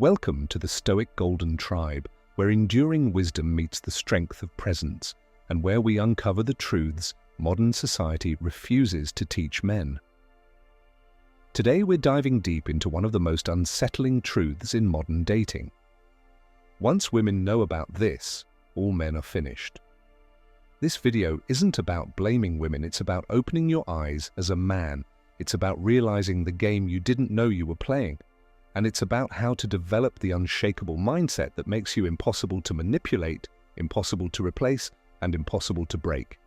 Welcome to the Stoic Golden Tribe, where enduring wisdom meets the strength of presence, and where we uncover the truths modern society refuses to teach men. Today we're diving deep into one of the most unsettling truths in modern dating. Once women know about this, all men are finished. This video isn't about blaming women, it's about opening your eyes as a man. It's about realizing the game you didn't know you were playing. And it's about how to develop the unshakable mindset that makes you impossible to manipulate, impossible to replace, and impossible to break.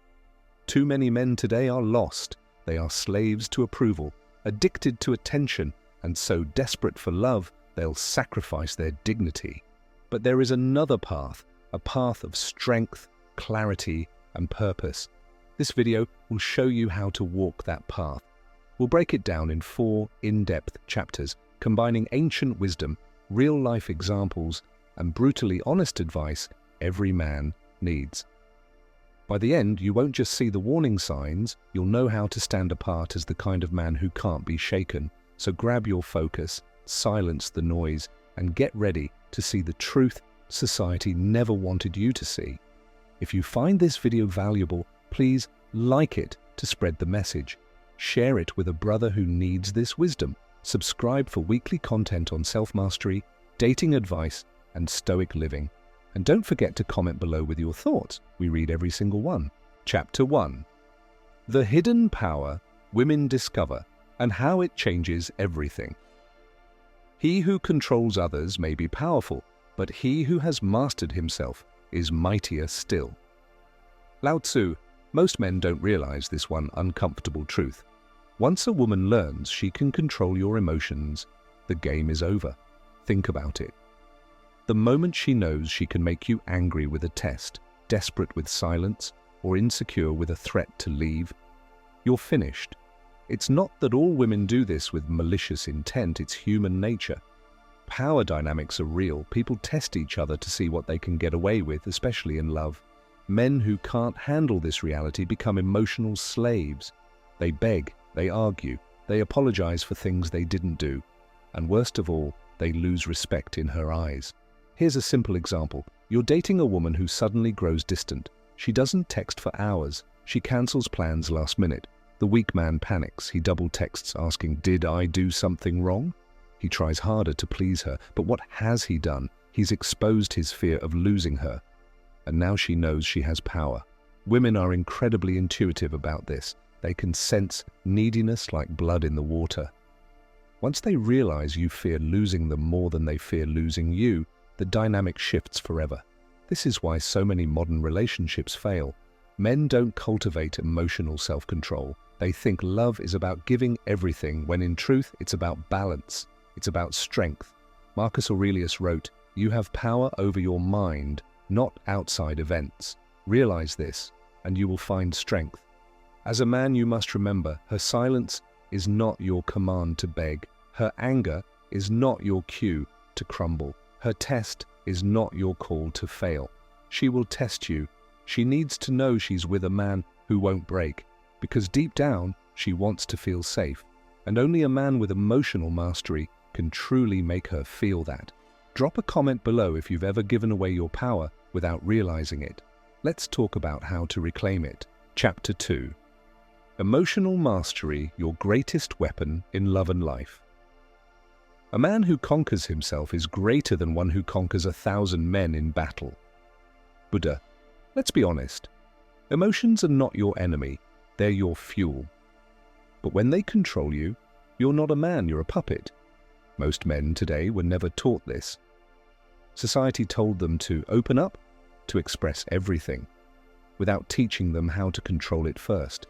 Too many men today are lost. They are slaves to approval, addicted to attention, and so desperate for love, they'll sacrifice their dignity. But there is another path, a path of strength, clarity, and purpose. This video will show you how to walk that path. We'll break it down in 4 in-depth chapters, combining ancient wisdom, real-life examples, and brutally honest advice every man needs. By the end, you won't just see the warning signs, you'll know how to stand apart as the kind of man who can't be shaken. So grab your focus, silence the noise, and get ready to see the truth society never wanted you to see. If you find this video valuable, please like it to spread the message. Share it with a brother who needs this wisdom. Subscribe for weekly content on self-mastery, dating advice, and stoic living. And don't forget to comment below with your thoughts. We read every single one. Chapter 1. The hidden power women discover and how it changes everything. He who controls others may be powerful, but he who has mastered himself is mightier still. Lao Tzu. Most men don't realize this one uncomfortable truth. Once a woman learns she can control your emotions, the game is over. Think about it. The moment she knows she can make you angry with a test, desperate with silence, or insecure with a threat to leave, you're finished. It's not that all women do this with malicious intent, it's human nature. Power dynamics are real. People test each other to see what they can get away with, especially in love. Men who can't handle this reality become emotional slaves. They beg, they argue, they apologize for things they didn't do, and worst of all, they lose respect in her eyes. Here's a simple example. You're dating a woman who suddenly grows distant. She doesn't text for hours. She cancels plans last minute. The weak man panics. He double texts asking, "Did I do something wrong?" He tries harder to please her, but what has he done? He's exposed his fear of losing her. And now she knows she has power. Women are incredibly intuitive about this. They can sense neediness like blood in the water. Once they realize you fear losing them more than they fear losing you, the dynamic shifts forever. This is why so many modern relationships fail. Men don't cultivate emotional self-control. They think love is about giving everything, when in truth it's about balance. It's about strength. Marcus Aurelius wrote, "You have power over your mind, not outside events. Realize this, and you will find strength." As a man, you must remember, her silence is not your command to beg. Her anger is not your cue to crumble. Her test is not your call to fail. She will test you. She needs to know she's with a man who won't break, because deep down, she wants to feel safe. And only a man with emotional mastery can truly make her feel that. Drop a comment below if you've ever given away your power without realizing it. Let's talk about how to reclaim it. Chapter 2. Emotional mastery, your greatest weapon in love and life. A man who conquers himself is greater than one who conquers 1,000 men in battle. Buddha. Let's be honest. Emotions are not your enemy, they're your fuel. But when they control you, you're not a man, you're a puppet. Most men today were never taught this. Society told them to open up, to express everything, without teaching them how to control it first.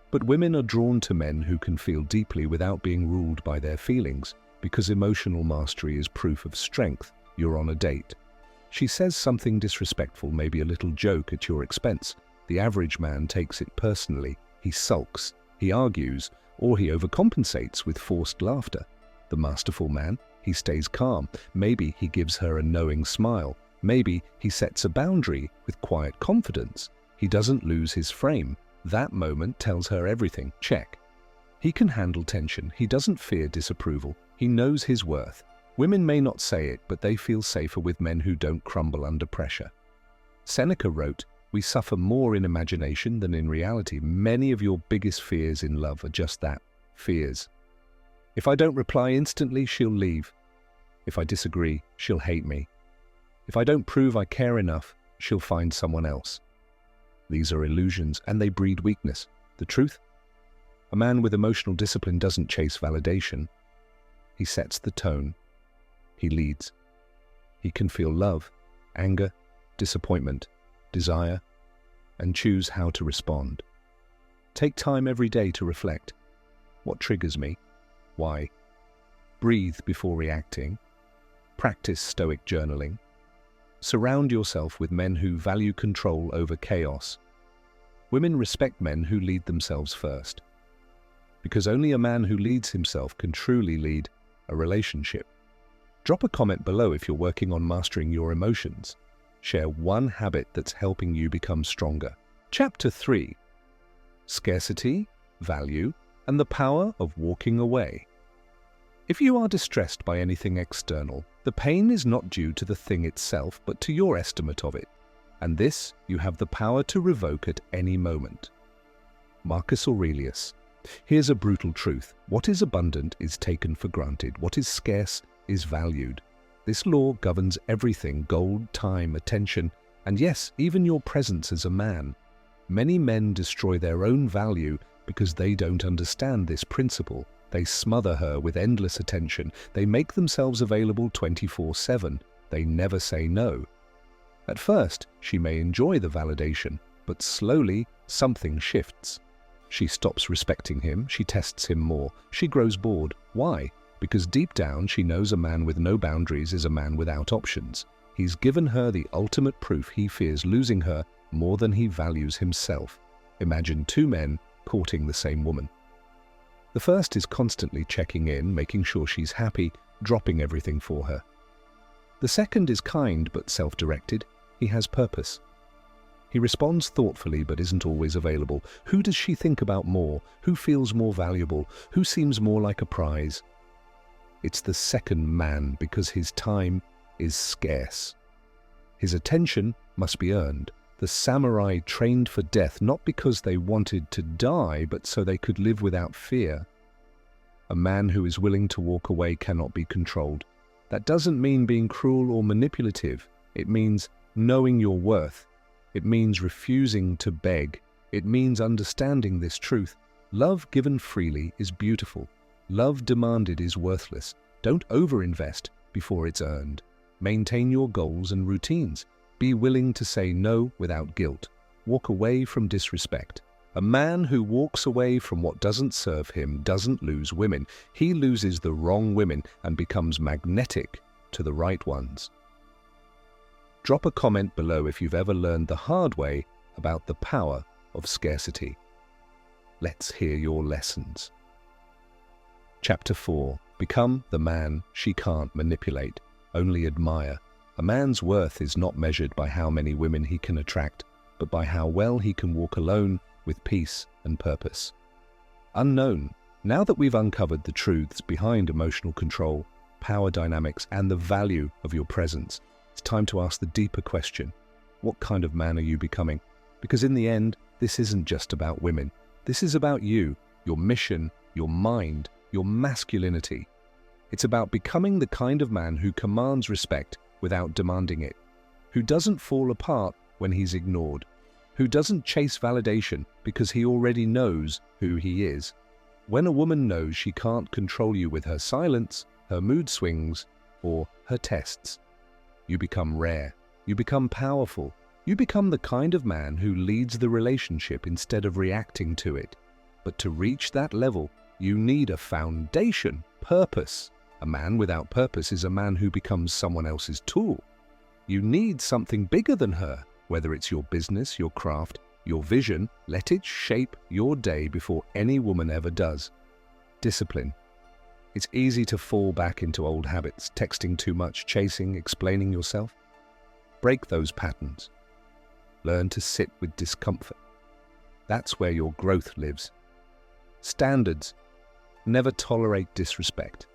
But women are drawn to men who can feel deeply without being ruled by their feelings, because emotional mastery is proof of strength. You're on a date. She says something disrespectful, maybe a little joke at your expense. The average man takes it personally. He sulks, he argues, or he overcompensates with forced laughter. The masterful man, he stays calm. Maybe he gives her a knowing smile. Maybe he sets a boundary with quiet confidence. He doesn't lose his frame. That moment tells her everything. Check. He can handle tension. He doesn't fear disapproval. He knows his worth. Women may not say it, but they feel safer with men who don't crumble under pressure. Seneca wrote, "We suffer more in imagination than in reality." Many of your biggest fears in love are just that, fears. If I don't reply instantly, she'll leave. If I disagree, she'll hate me. If I don't prove I care enough, she'll find someone else. These are illusions, and they breed weakness. The truth? A man with emotional discipline doesn't chase validation. He sets the tone. He leads. He can feel love, anger, disappointment, desire, and choose how to respond. Take time every day to reflect. What triggers me? Why? Breathe before reacting. Practice Stoic journaling. Surround yourself with men who value control over chaos. Women respect men who lead themselves first, because only a man who leads himself can truly lead a relationship. Drop a comment below if you're working on mastering your emotions. Share one habit that's helping you become stronger. Chapter 3: Scarcity, Value, and the Power of Walking Away. If you are distressed by anything external, the pain is not due to the thing itself, but to your estimate of it. And this you have the power to revoke at any moment. Marcus Aurelius. Here's a brutal truth. What is abundant is taken for granted. What is scarce is valued. This law governs everything: gold, time, attention, and yes, even your presence as a man. Many men destroy their own value because they don't understand this principle. They smother her with endless attention. They make themselves available 24/7. They never say no. At first, she may enjoy the validation, but slowly something shifts. She stops respecting him, she tests him more, she grows bored. Why? Because deep down she knows a man with no boundaries is a man without options. He's given her the ultimate proof. He fears losing her more than he values himself. Imagine two men courting the same woman. The first is constantly checking in, making sure she's happy, dropping everything for her. The second is kind but self-directed. He has purpose. He responds thoughtfully but isn't always available. Who does she think about more? Who feels more valuable? Who seems more like a prize? It's the second man, because his time is scarce. His attention must be earned. The samurai trained for death not because they wanted to die, but so they could live without fear. A man who is willing to walk away cannot be controlled. That doesn't mean being cruel or manipulative. It means knowing your worth. It means refusing to beg. It means understanding this truth. Love given freely is beautiful. Love demanded is worthless. Don't overinvest before it's earned. Maintain your goals and routines. Be willing to say no without guilt. Walk away from disrespect. A man who walks away from what doesn't serve him doesn't lose women. He loses the wrong women and becomes magnetic to the right ones. Drop a comment below if you've ever learned the hard way about the power of scarcity. Let's hear your lessons. Chapter 4: Become the man she can't manipulate, only admire. A man's worth is not measured by how many women he can attract, but by how well he can walk alone with peace and purpose. Unknown. Now that we've uncovered the truths behind emotional control, power dynamics, and the value of your presence, it's time to ask the deeper question: what kind of man are you becoming? Because in the end, this isn't just about women. This is about you, your mission, your mind, your masculinity. It's about becoming the kind of man who commands respect without demanding it, who doesn't fall apart when he's ignored, who doesn't chase validation because he already knows who he is. When a woman knows she can't control you with her silence, her mood swings, or her tests, you become rare, you become powerful, you become the kind of man who leads the relationship instead of reacting to it. But to reach that level, you need a foundation, purpose. A man without purpose is a man who becomes someone else's tool. You need something bigger than her, whether it's your business, your craft, your vision. Let it shape your day before any woman ever does. Discipline. It's easy to fall back into old habits, texting too much, chasing, explaining yourself. Break those patterns. Learn to sit with discomfort. That's where your growth lives. Standards. Never tolerate disrespect.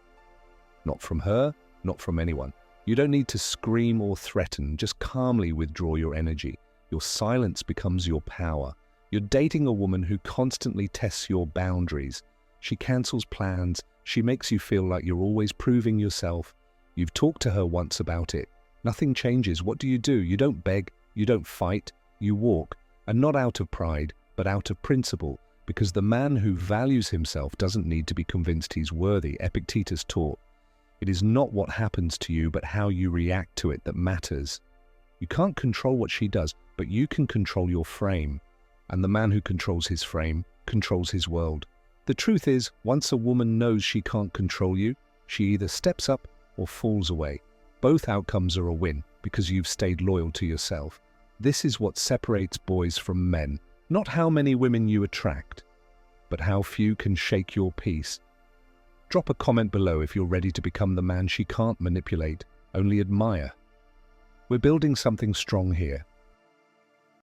Not from her, not from anyone. You don't need to scream or threaten, just calmly withdraw your energy. Your silence becomes your power. You're dating a woman who constantly tests your boundaries. She cancels plans, she makes you feel like you're always proving yourself. You've talked to her once about it. Nothing changes. What do? You don't beg, you don't fight, you walk. And not out of pride, but out of principle. Because the man who values himself doesn't need to be convinced he's worthy, Epictetus taught. It is not what happens to you, but how you react to it that matters. You can't control what she does, but you can control your frame. And the man who controls his frame controls his world. The truth is, once a woman knows she can't control you, she either steps up or falls away. Both outcomes are a win, because you've stayed loyal to yourself. This is what separates boys from men. Not how many women you attract, but how few can shake your peace. Drop a comment below if you're ready to become the man she can't manipulate, only admire. We're building something strong here,